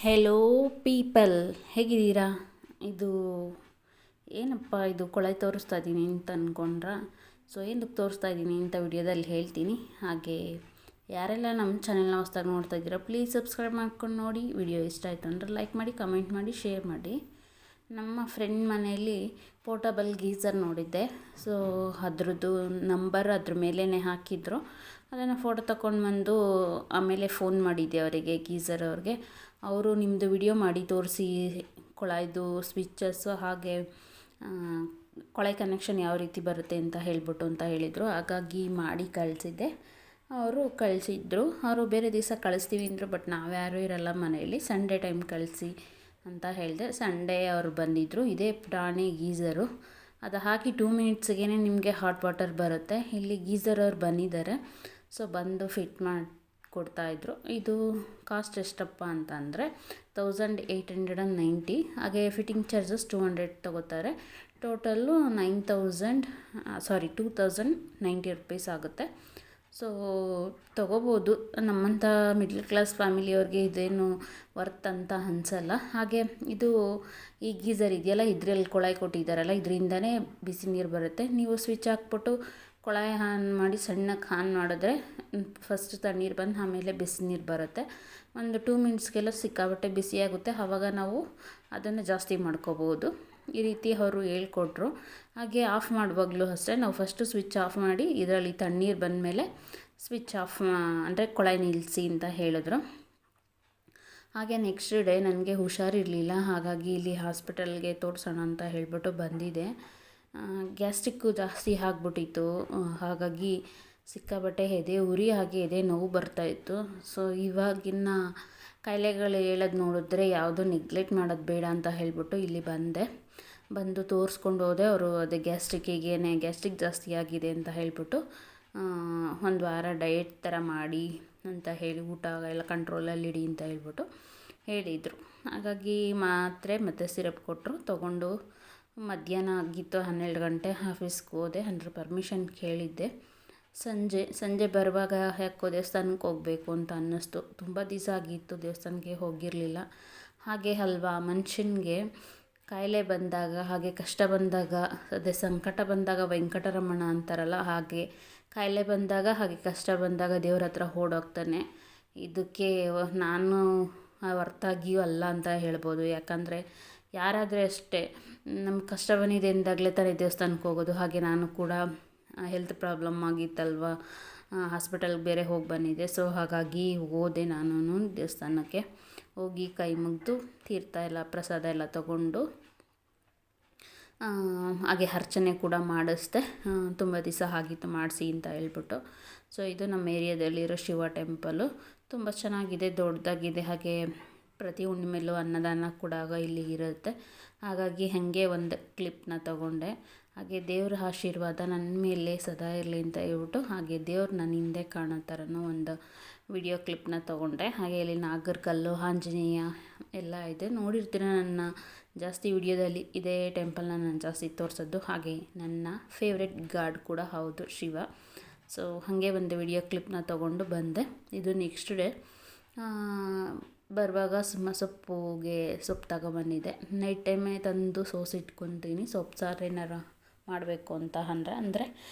Hello people, ಹೇಗಿದ್ದೀರಾ? ಇದು ಏನಪ್ಪ ಇದು ಕೊಳಾಯಿ ತೋರಿಸ್ತಾ ಇದ್ದೀನಿ ಅಂತ ಅಂದ್ಕೊಂಡ್ರಾ? ಸೊ ಏನಕ್ಕೆ ತೋರಿಸ್ತಾ ಇದ್ದೀನಿ ಅಂತ ವಿಡಿಯೋದಲ್ಲಿ ಹೇಳ್ತೀನಿ. ಹಾಗೆ ಯಾರೆಲ್ಲ ನಮ್ಮ ಚಾನೆಲ್ನ ಹೊಸ್ದಾಗಿ ನೋಡ್ತಾ ಇದ್ದೀರಾ ಪ್ಲೀಸ್ ಸಬ್ಸ್ಕ್ರೈಬ್ ಮಾಡ್ಕೊಂಡು ನೋಡಿ. ವಿಡಿಯೋ ಇಷ್ಟ ಆಯಿತು ಅಂದರೆ ಲೈಕ್ ಮಾಡಿ, ಕಮೆಂಟ್ ಮಾಡಿ, ಶೇರ್ ಮಾಡಿ. ನಮ್ಮ ಫ್ರೆಂಡ್ ಮನೆಯಲ್ಲಿ ಪೋರ್ಟಬಲ್ ಗೀಝರ್ ನೋಡಿದ್ದೆ. ಸೊ ಅದ್ರದ್ದು ನಂಬರ್ ಅದ್ರ ಮೇಲೇ ಹಾಕಿದ್ರು. ಅದನ್ನು ಫೋಟೋ ತಗೊಂಡು ಬಂದು ಆಮೇಲೆ ಫೋನ್ ಮಾಡಿದ್ದೆ ಅವರಿಗೆ, ಗೀಝರ್ ಅವ್ರಿಗೆ. ಅವರು ನಿಮ್ಮದು ವಿಡಿಯೋ ಮಾಡಿ ತೋರಿಸಿ, ಕೊಳಾಯ್ದು ಸ್ವಿಚ್ಚಸ್ಸು ಹಾಗೆ ಕೊಳಾಯಿ ಕನೆಕ್ಷನ್ ಯಾವ ರೀತಿ ಬರುತ್ತೆ ಅಂತ ಹೇಳಿದರು. ಹಾಗಾಗಿ ಮಾಡಿ ಕಳಿಸಿದ್ದೆ. ಅವರು ಕಳಿಸಿದ್ರು. ಅವರು ಬೇರೆ ದಿವಸ ಕಳಿಸ್ತೀವಿ ಅಂದರು, ಬಟ್ ನಾವ್ಯಾರೂ ಇರಲ್ಲ ಮನೆಯಲ್ಲಿ, ಸಂಡೇ ಟೈಮ್ ಕಳಿಸಿ ಅಂತ ಹೇಳಿದೆ. ಸಂಡೇ ಅವರು ಬಂದಿದ್ದರು. ಇದೇ ಪುಟಾಣಿ ಗೀಝರು, ಅದು ಹಾಕಿ 2 ಮಿನಿಟ್ಸ್ಗೆ ನಿಮಗೆ ಹಾಟ್ ವಾಟರ್ ಬರುತ್ತೆ. ಇಲ್ಲಿ ಗೀಝರ್ ಅವ್ರು ಬಂದಿದ್ದಾರೆ. ಸೊ ಬಂದು ಫಿಟ್ ಮಾಡಿ ಕೊಡ್ತಾಯಿದ್ರು. ಇದು ಕಾಸ್ಟ್ ಎಷ್ಟಪ್ಪ ಅಂತಂದರೆ 1890. ಹಾಗೆ ಫಿಟ್ಟಿಂಗ್ ಚಾರ್ಜಸ್ 200 ತೊಗೋತಾರೆ. ಟೋಟಲ್ಲು 2090 ರುಪೀಸ್ ಆಗುತ್ತೆ. ಸೊ ತೊಗೋಬೋದು. ನಮ್ಮಂಥ ಮಿಡ್ಲ್ ಕ್ಲಾಸ್ ಫ್ಯಾಮಿಲಿಯವ್ರಿಗೆ ಇದೇನು ವರ್ತ್ ಅಂತ ಅನಿಸಲ್ಲ. ಹಾಗೆ ಇದು ಈ ಗೀಝರ್ ಇದೆಯಲ್ಲ, ಇದರಲ್ಲಿ ಕೊಳಾಯಿ ಕೊಟ್ಟಿದ್ದಾರಲ್ಲ, ಇದರಿಂದನೇ ಬಿಸಿ ನೀರು ಬರುತ್ತೆ. ನೀವು ಸ್ವಿಚ್ ಹಾಕ್ಬಿಟ್ಟು ಕೊಳಾಯಿ ಆನ್ ಮಾಡಿ ಸಣ್ಣಕ್ಕೆ ಆನ್ ಮಾಡಿದ್ರೆ ಫಸ್ಟ್ ತಣ್ಣೀರು ಬಂದು ಆಮೇಲೆ ಬಿಸಿನೀರು ಬರುತ್ತೆ. ಒಂದು 2 ಮಿನಿಟ್ಸ್ಗೆಲ್ಲ ಸಿಕ್ಕಾಬಟ್ಟೆ ಬಿಸಿಯಾಗುತ್ತೆ. ಆವಾಗ ನಾವು ಅದನ್ನು ಜಾಸ್ತಿ ಮಾಡ್ಕೋಬೋದು. ಈ ರೀತಿ ಅವರು ಹೇಳ್ಕೊಟ್ರು. ಹಾಗೆ ಆಫ್ ಮಾಡುವಾಗಲೂ ಅಷ್ಟೇ, ನಾವು ಫಸ್ಟು ಸ್ವಿಚ್ ಆಫ್ ಮಾಡಿ ಇದರಲ್ಲಿ ತಣ್ಣೀರು ಬಂದಮೇಲೆ ಸ್ವಿಚ್ ಆಫ್ ಅಂದರೆ ಕೊಳಾಯಿ ನಿಲ್ಲಿಸಿ ಅಂತ ಹೇಳಿದ್ರು. ಹಾಗೆ ನೆಕ್ಸ್ಟ್ ಡೇ ನನಗೆ ಹುಷಾರಿರಲಿಲ್ಲ. ಹಾಗಾಗಿ ಇಲ್ಲಿ ಹಾಸ್ಪಿಟಲ್ಗೆ ತೋರಿಸೋಣ ಅಂತ ಹೇಳಿಬಿಟ್ಟು ಬಂದಿದ್ದೆ. ಗ್ಯಾಸ್ಟ್ರಿಕ್ಕು ಜಾಸ್ತಿ ಆಗಿಬಿಟ್ಟಿತ್ತು. ಹಾಗಾಗಿ ಸಿಕ್ಕಾಬಟ್ಟೆ ಎದೆ ಉರಿ ಹಾಗೆ ಎದೆ ನೋವು ಬರ್ತಾಯಿತ್ತು. ಸೊ ಇವಾಗಿನ ಕಾಯಿಲೆಗಳು ಹೇಳೋದು ನೋಡಿದ್ರೆ ಯಾವುದೂ ನೆಗ್ಲೆಕ್ಟ್ ಮಾಡೋದು ಬೇಡ ಅಂತ ಹೇಳಿಬಿಟ್ಟು ಇಲ್ಲಿ ಬಂದು ತೋರಿಸ್ಕೊಂಡು ಹೋದೆ. ಅವರು ಅದೇ ಗ್ಯಾಸ್ಟ್ರಿಕ್ ಜಾಸ್ತಿ ಆಗಿದೆ ಅಂತ ಹೇಳಿಬಿಟ್ಟು 1 ವಾರ ಡಯಟ್ ಥರ ಮಾಡಿ ಅಂತ ಹೇಳಿ, ಊಟ ಎಲ್ಲ ಕಂಟ್ರೋಲಲ್ಲಿ ಇಡಿ ಅಂತ ಹೇಳ್ಬಿಟ್ಟು ಹೇಳಿದರು. ಹಾಗಾಗಿ ಮಾತ್ರೆ ಮತ್ತು ಸಿರಪ್ ಕೊಟ್ಟರು. ತೊಗೊಂಡು ಮಧ್ಯಾಹ್ನ ಆಗಿತ್ತು, 12 ಗಂಟೆ. ಆಫೀಸ್ಗೆ ಹೋದೆ. ಪರ್ಮಿಷನ್ ಕೇಳಿದ್ದೆ. ಸಂಜೆ ಬರುವಾಗ ಯಾಕೋ ದೇವಸ್ಥಾನಕ್ಕೆ ಹೋಗಬೇಕು ಅಂತ ಅನ್ನಿಸ್ತು. ತುಂಬ ದಿವಸ ಆಗಿತ್ತು ದೇವಸ್ಥಾನಕ್ಕೆ ಹೋಗಿರಲಿಲ್ಲ. ಹಾಗೆ ಅಲ್ವಾ, ಮನುಷ್ಯನಿಗೆ ಕಾಯಿಲೆ ಬಂದಾಗ, ಹಾಗೆ ಕಷ್ಟ ಬಂದಾಗ, ಅದೇ ಸಂಕಟ ಬಂದಾಗ ವೆಂಕಟರಮಣ ಅಂತಾರಲ್ಲ, ಹಾಗೆ ಕಾಯಿಲೆ ಬಂದಾಗ ಹಾಗೆ ಕಷ್ಟ ಬಂದಾಗ ದೇವ್ರ ಹತ್ರ ಓಡೋಗ್ತಾನೆ. ಇದಕ್ಕೆ ನಾನು ಹೊರತಾಗಿಯೂ ಅಲ್ಲ ಅಂತ ಹೇಳ್ಬೋದು. ಯಾಕಂದರೆ ಯಾರಾದರೆ ಅಷ್ಟೇ, ನಮ್ಗೆ ಕಷ್ಟ ಬಂದಿದೆ ಅಂದಾಗಲೇ ತಾನೇ ದೇವಸ್ಥಾನಕ್ಕೆ ಹೋಗೋದು. ಹಾಗೆ ನಾನು ಕೂಡ ಹೆಲ್ತ್ ಪ್ರಾಬ್ಲಮ್ ಆಗಿತ್ತಲ್ವ, ಹಾಸ್ಪಿಟಲ್ಗೆ ಬೇರೆ ಹೋಗಿ ಬಂದಿದ್ದೆ. ಸೊ ಹಾಗಾಗಿ ಹೋದೆ ನಾನು ದೇವಸ್ಥಾನಕ್ಕೆ. ಹೋಗಿ ಕೈ ಮುಗಿದು ತೀರ್ಥ ಎಲ್ಲ ಪ್ರಸಾದ ಎಲ್ಲ ತಗೊಂಡು ಹಾಗೆ ಅರ್ಚನೆ ಕೂಡ ಮಾಡಿಸ್ದೆ. ತುಂಬ ದಿವಸ ಆಗಿತ್ತು ಮಾಡಿಸಿ ಅಂತ ಹೇಳ್ಬಿಟ್ಟು. ಸೊ ಇದು ನಮ್ಮ ಏರಿಯಾದಲ್ಲಿರೋ ಶಿವ ಟೆಂಪಲು. ತುಂಬ ಚೆನ್ನಾಗಿದೆ, ದೊಡ್ಡದಾಗಿದೆ. ಹಾಗೆ ಪ್ರತಿ ಹುಣ್ಣಿಮೆಲೂ ಅನ್ನದಾನ ಕೂಡ ಇಲ್ಲಿ ಇರುತ್ತೆ. ಹಾಗಾಗಿ ಹಾಗೆ ಒಂದು ಕ್ಲಿಪ್ನ ತಗೊಂಡೆ. ಹಾಗೆ ದೇವ್ರ ಆಶೀರ್ವಾದ ನನ್ನ ಮೇಲೆ ಸದಾ ಇರಲಿ ಅಂತ ಹೇಳ್ಬಿಟ್ಟು, ಹಾಗೆ ದೇವ್ರು ನನ್ನ ಹಿಂದೆ ಕಾಣೋ ಥರನೂ ಒಂದು ವಿಡಿಯೋ ಕ್ಲಿಪ್ನ ತೊಗೊಂಡೆ. ಹಾಗೆ ಇಲ್ಲಿ ನಾಗರಕಲ್ಲು, ಆಂಜನೇಯ ಎಲ್ಲ ಇದೆ. ನೋಡಿರ್ತೀರ ನನ್ನ ಜಾಸ್ತಿ ವಿಡಿಯೋದಲ್ಲಿ ಇದೇ ಟೆಂಪಲ್ನ ನಾನು ಜಾಸ್ತಿ ತೋರಿಸೋದು. ಹಾಗೆ ನನ್ನ ಫೇವ್ರೆಟ್ ಗಾಡ್ ಕೂಡ ಹೌದು, ಶಿವ. ಸೊ ಹಾಗೆ ಒಂದು ವಿಡಿಯೋ ಕ್ಲಿಪ್ನ ತೊಗೊಂಡು ಬಂದೆ. ಇದು ನೆಕ್ಸ್ಟ್ ಡೇ ಬರುವಾಗ ಸೊಪ್ಪು ತಗೊಬಂದಿದ್ದೆ. ನೈಟ್ ಟೈಮೇ ತಂದು ಸೋಸಿಟ್ಕೊತೀನಿ. ಸೊಪ್ಪು ಸಾರು ಏನಾರು ಮಾಡಬೇಕು ಅಂತ ಅಂದರೆ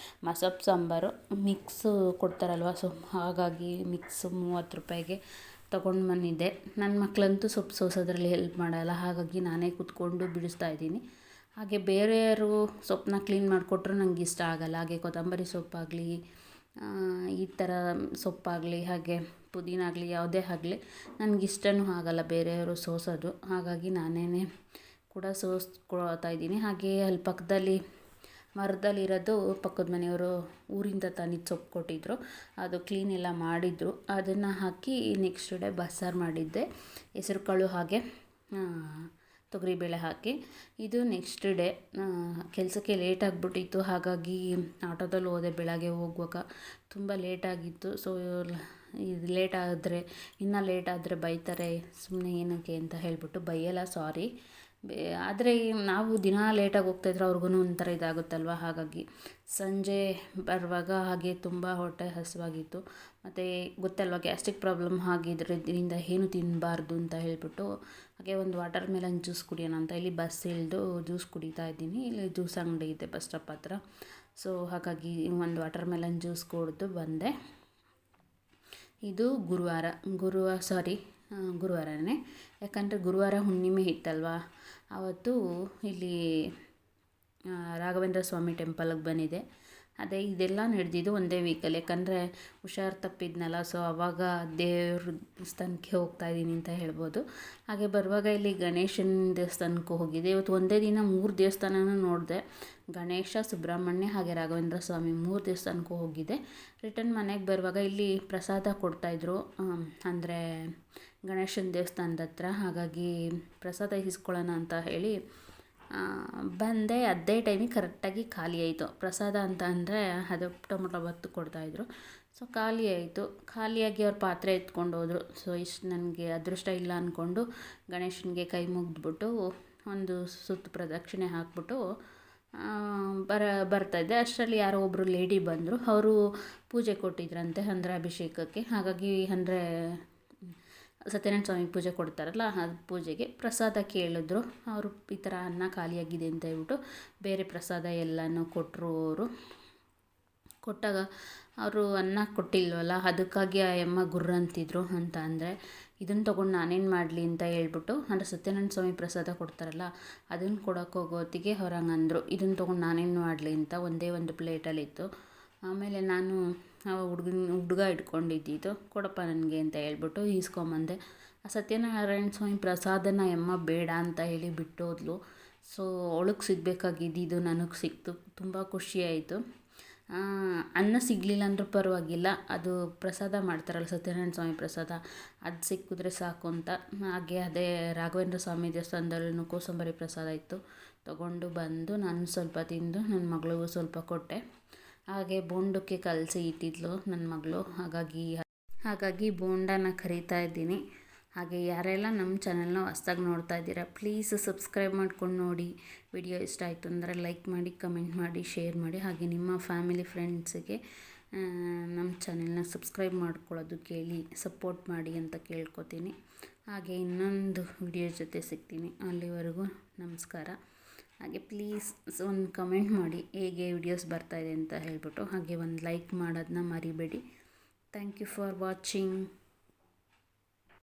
ಮಸೊಪ್ಪು ಸಾಂಬಾರು ಮಿಕ್ಸು ಕೊಡ್ತಾರಲ್ವ, ಸೊ ಹಾಗಾಗಿ ಮಿಕ್ಸು 30 ರೂಪಾಯಿಗೆ ತೊಗೊಂಡು ಬಂದಿದ್ದೆ. ನನ್ನ ಮಕ್ಕಳಂತೂ ಸೊಪ್ಪು ಸೋಸೋದ್ರಲ್ಲಿ ಹೆಲ್ಪ್ ಮಾಡಲ್ಲ. ಹಾಗಾಗಿ ನಾನೇ ಕೂತ್ಕೊಂಡು ಬಿಡಿಸ್ತಾಯಿದ್ದೀನಿ. ಹಾಗೆ ಬೇರೆಯವರು ಸೊಪ್ಪನ್ನ ಕ್ಲೀನ್ ಮಾಡಿಕೊಟ್ರು ನನಗೆ ಇಷ್ಟ ಆಗಲ್ಲ. ಹಾಗೆ ಕೊತ್ತಂಬರಿ ಸೊಪ್ಪಾಗಲಿ, ಈ ಥರ ಸೊಪ್ಪಾಗಲಿ, ಹಾಗೆ ಪುದೀನ ಆಗಲಿ, ಯಾವುದೇ ಆಗಲಿ ನನಗಿಷ್ಟನೂ ಆಗಲ್ಲ ಬೇರೆಯವರು ಸೋಸೋದು. ಹಾಗಾಗಿ ನಾನೇ ಕೂಡ ಸೋಸ್ಕೊಳ್ತಾಯಿದ್ದೀನಿ. ಹಾಗೆ ಅಲ್ಲಿ ಪಕ್ಕದಲ್ಲಿ ಮರದಲ್ಲಿರೋದು ಪಕ್ಕದ ಮನೆಯವರು ಊರಿಂದ ತಂದಿದ್ದು ಸೊಪ್ಪು ಕೊಟ್ಟಿದ್ದರು. ಅದು ಕ್ಲೀನ್ ಎಲ್ಲ ಮಾಡಿದರು. ಅದನ್ನು ಹಾಕಿ ನೆಕ್ಸ್ಟ್ ಡೇ ಬಸ್ಸಾರು ಮಾಡಿದ್ದೆ, ಹೆಸರು ಕಾಳು ಹಾಗೆ ತೊಗರಿಬೇಳೆ ಹಾಕಿ. ಇದು ನೆಕ್ಸ್ಟ್ ಡೇ ಕೆಲಸಕ್ಕೆ ಲೇಟ್ ಆಗಿಬಿಟ್ಟಿತ್ತು. ಹಾಗಾಗಿ ಆಟೋದಲ್ಲಿ ಹೋದೆ. ಬೆಳಗ್ಗೆ ಹೋಗುವಾಗ ತುಂಬ ಲೇಟಾಗಿತ್ತು. ಸೊ ಇದು ಇನ್ನೂ ಲೇಟ್ ಆದರೆ ಬೈತಾರೆ, ಸುಮ್ಮನೆ ಏನಕ್ಕೆ ಅಂತ ಹೇಳಿಬಿಟ್ಟು, ಬೈಯಲ್ಲ, ಸಾರಿ. ಆದರೆ ನಾವು ದಿನ ಲೇಟಾಗಿ ಹೋಗ್ತಾಯಿದ್ರೆ ಅವ್ರಿಗೂ ಒಂಥರ ಇದಾಗುತ್ತಲ್ವ, ಹಾಗಾಗಿ ಸಂಜೆ ಬರುವಾಗ ಹಾಗೆ ತುಂಬ ಹೊಟ್ಟೆ ಹಸಿವಾಗಿತ್ತು. ಮತ್ತು ಗೊತ್ತಲ್ವ ಗ್ಯಾಸ್ಟ್ರಿಕ್ ಪ್ರಾಬ್ಲಮ್ ಇದರಿಂದ ಏನು ತಿನ್ನಬಾರ್ದು ಅಂತ ಹೇಳಿಬಿಟ್ಟು ಹಾಗೆ ಒಂದು ವಾಟರ್ ಮೆಲನ್ ಜ್ಯೂಸ್ ಕುಡಿಯೋಣ ಅಂತ ಇಲ್ಲಿ ಬಸ್ ಇಳಿದು ಜ್ಯೂಸ್ ಕುಡಿತಾ ಇದ್ದೀನಿ. ಇಲ್ಲಿ ಜ್ಯೂಸ್ ಅಂಗಡಿ ಇದೆ ಬಸ್ ಸ್ಟಾಪ್ ಹತ್ರ. ಸೊ ಹಾಗಾಗಿ ಒಂದು ವಾಟರ್ ಮೆಲನ್ ಜ್ಯೂಸ್ ಕುಡಿದು ಬಂದೆ. ಇದು ಗುರುವಾರನೇ, ಯಾಕಂದರೆ ಗುರುವಾರ ಹುಣ್ಣಿಮೆ ಇತ್ತಲ್ವ, ಆವತ್ತು ಇಲ್ಲಿ ರಾಘವೇಂದ್ರ ಸ್ವಾಮಿ ಟೆಂಪಲ್ಗೆ ಬಂದಿದೆ. ಇದೆಲ್ಲ ನಡೆದಿದ್ದು ಒಂದೇ ವೀಕಲ್ಲಿ, ಯಾಕಂದರೆ ಹುಷಾರು ತಪ್ಪಿದ್ನಲ್ಲ, ಸೊ ಆವಾಗ ದೇವ್ರ ದೇವಸ್ಥಾನಕ್ಕೆ ಹೋಗ್ತಾಯಿದ್ದೀನಿ ಅಂತ ಹೇಳ್ಬೋದು. ಹಾಗೆ ಬರುವಾಗ ಇಲ್ಲಿ ಗಣೇಶನ ದೇವಸ್ಥಾನಕ್ಕೂ ಹೋಗಿದ್ದೆ. ಇವತ್ತು ಒಂದೇ ದಿನ 3 ದೇವಸ್ಥಾನನೂ ನೋಡಿದೆ. ಗಣೇಶ, ಸುಬ್ರಹ್ಮಣ್ಯ ಹಾಗೆ ರಾಘವೇಂದ್ರ ಸ್ವಾಮಿ 3 ದೇವಸ್ಥಾನಕ್ಕೂ ಹೋಗಿದ್ದೆ. ರಿಟರ್ನ್ ಮನೆಗೆ ಬರುವಾಗ ಇಲ್ಲಿ ಪ್ರಸಾದ ಕೊಡ್ತಾಯಿದ್ರು, ಅಂದರೆ ಗಣೇಶನ ದೇವಸ್ಥಾನದ ಹತ್ರ. ಹಾಗಾಗಿ ಪ್ರಸಾದ ಇಸ್ಕೊಳ್ಳೋಣ ಅಂತ ಹೇಳಿ ಬಂದೆ. ಅದೇ ಟೈಮಿಗೆ ಕರೆಕ್ಟಾಗಿ ಖಾಲಿ ಆಯಿತು. ಪ್ರಸಾದ ಅಂತ ಅಂದರೆ ಅದು ಟೊಮೊಟೊ ಬಾತ್ ಕೊಡ್ತಾಯಿದ್ರು. ಸೊ ಖಾಲಿ ಆಯಿತು. ಖಾಲಿಯಾಗಿ ಅವ್ರು ಪಾತ್ರೆ ಎತ್ಕೊಂಡು ಹೋದರು. ಸೊ ಇಷ್ಟು ನನಗೆ ಅದೃಷ್ಟ ಇಲ್ಲ ಅಂದ್ಕೊಂಡು ಗಣೇಶನಿಗೆ ಕೈ ಮುಗಿದ್ಬಿಟ್ಟು ಒಂದು ಸುತ್ತು ಪ್ರದಕ್ಷಿಣೆ ಹಾಕ್ಬಿಟ್ಟು ಬರ್ತಾಯಿದ್ದೆ. ಅಷ್ಟರಲ್ಲಿ ಯಾರೋ ಒಬ್ಬರು ಲೇಡಿ ಬಂದರು. ಅವರು ಪೂಜೆ ಕೊಟ್ಟಿದ್ರಂತೆ, ಅಂದರೆ ಅಭಿಷೇಕಕ್ಕೆ. ಹಾಗಾಗಿ ಅಂದರೆ ಸತ್ಯನಾರಾಯಣ ಸ್ವಾಮಿ ಪೂಜೆ ಕೊಡ್ತಾರಲ್ಲ, ಅದು ಪೂಜೆಗೆ ಪ್ರಸಾದ ಕೇಳಿದ್ರು. ಅವರು ಈ ಥರ ಅನ್ನ ಖಾಲಿಯಾಗಿದೆ ಅಂತ ಹೇಳ್ಬಿಟ್ಟು ಬೇರೆ ಪ್ರಸಾದ ಎಲ್ಲನೂ ಕೊಟ್ಟರು. ಅವರು ಕೊಟ್ಟಾಗ ಅವರು ಅನ್ನ ಕೊಟ್ಟಿಲ್ವಲ್ಲ, ಅದಕ್ಕಾಗಿ ಆ ಅಮ್ಮ ಗುರ್ರಂತಿದ್ರು ಅಂತ. ಅಂದರೆ ಇದನ್ನು ತೊಗೊಂಡು ನಾನೇನು ಮಾಡಲಿ ಅಂತ ಹೇಳ್ಬಿಟ್ಟು, ಅಂದರೆ ಸತ್ಯನಾರಾಯಣ ಸ್ವಾಮಿ ಪ್ರಸಾದ ಕೊಡ್ತಾರಲ್ಲ ಅದನ್ನು ಕೊಡೋಕೆ ಹೋಗೋತ್ತಿಗೆ ಅವ್ರು ಹಂಗಂದರು, ಇದನ್ನು ತೊಗೊಂಡು ನಾನೇನು ಮಾಡಲಿ ಅಂತ. ಒಂದೇ ಒಂದು ಪ್ಲೇಟಲ್ಲಿತ್ತು. ಆಮೇಲೆ ನಾನು ಹುಡುಗ ಇಟ್ಕೊಂಡಿದ್ದಿದ್ದು, ಕೊಡಪ್ಪ ನನಗೆ ಅಂತ ಹೇಳ್ಬಿಟ್ಟು ಈಸ್ಕೊಂಬಂದೆ. ಆ ಸತ್ಯನಾರಾಯಣ ಸ್ವಾಮಿ ಪ್ರಸಾದನ ಅಮ್ಮ ಬೇಡ ಅಂತ ಹೇಳಿ ಬಿಟ್ಟೋದ್ಲು. ಸೊ ಅವಳಿಗೆ ಸಿಗಬೇಕಾಗಿದ್ದು ನನಗೆ ಸಿಕ್ತು. ತುಂಬ ಖುಷಿಯಾಯಿತು. ಅನ್ನ ಸಿಗಲಿಲ್ಲ ಅಂದರೂ ಪರವಾಗಿಲ್ಲ, ಅದು ಪ್ರಸಾದ ಮಾಡ್ತಾರಲ್ಲ ಸತ್ಯನಾರಾಯಣ ಸ್ವಾಮಿ ಪ್ರಸಾದ, ಅದು ಸಿಕ್ಕಿದ್ರೆ ಸಾಕು ಅಂತ. ಹಾಗೆ ಅದೇ ರಾಘವೇಂದ್ರ ಸ್ವಾಮಿ ದೇವಸ್ಥಾನದಲ್ಲೂ ಕೋಸಂಬರಿ ಪ್ರಸಾದ ಇತ್ತು. ತೊಗೊಂಡು ಬಂದು ನಾನು ಸ್ವಲ್ಪ ತಿಂದು ನನ್ನ ಮಗಳಿಗೂ ಸ್ವಲ್ಪ ಕೊಟ್ಟೆ. ಹಾಗೆ ಬೋಂಡಕ್ಕೆ ಕಲಸಿ ಇಟ್ಟಿದ್ಲು ನನ್ನ ಮಗಳು. ಹಾಗಾಗಿ ಬೋಂಡನ ಕರಿತಾ ಇದ್ದೀನಿ. ಹಾಗೆ ಯಾರೆಲ್ಲ ನಮ್ಮ ಚಾನಲ್ನ ಹೊಸ್ದಾಗಿ ನೋಡ್ತಾ ಇದ್ದೀರಾ, ಪ್ಲೀಸ್ ಸಬ್ಸ್ಕ್ರೈಬ್ ಮಾಡ್ಕೊಂಡು ನೋಡಿ. ವಿಡಿಯೋ ಇಷ್ಟ ಆಯಿತು ಅಂದರೆ ಲೈಕ್ ಮಾಡಿ, ಕಮೆಂಟ್ ಮಾಡಿ, ಶೇರ್ ಮಾಡಿ. ಹಾಗೆ ನಿಮ್ಮ ಫ್ಯಾಮಿಲಿ ಫ್ರೆಂಡ್ಸಿಗೆ ನಮ್ಮ ಚಾನೆಲ್ನ ಸಬ್ಸ್ಕ್ರೈಬ್ ಮಾಡ್ಕೊಳ್ಳೋದು ಕೇಳಿ ಸಪೋರ್ಟ್ ಮಾಡಿ ಅಂತ ಕೇಳ್ಕೊತೀನಿ. ಹಾಗೆ ಇನ್ನೊಂದು ವಿಡಿಯೋ ಜೊತೆ ಸಿಗ್ತೀನಿ. ಅಲ್ಲಿವರೆಗೂ ನಮಸ್ಕಾರ. ಹಾಗೆ ಪ್ಲೀಸ್ ಒಂದು ಕಮೆಂಟ್ ಮಾಡಿ ಹೇಗೆ ವಿಡಿಯೋಸ್ ಬರ್ತಾಯಿದೆ ಅಂತ ಹೇಳ್ಬಿಟ್ಟು. ಹಾಗೆ ಒಂದು ಲೈಕ್ ಮಾಡೋದನ್ನ ಮರಿಬೇಡಿ. Thank you for watching.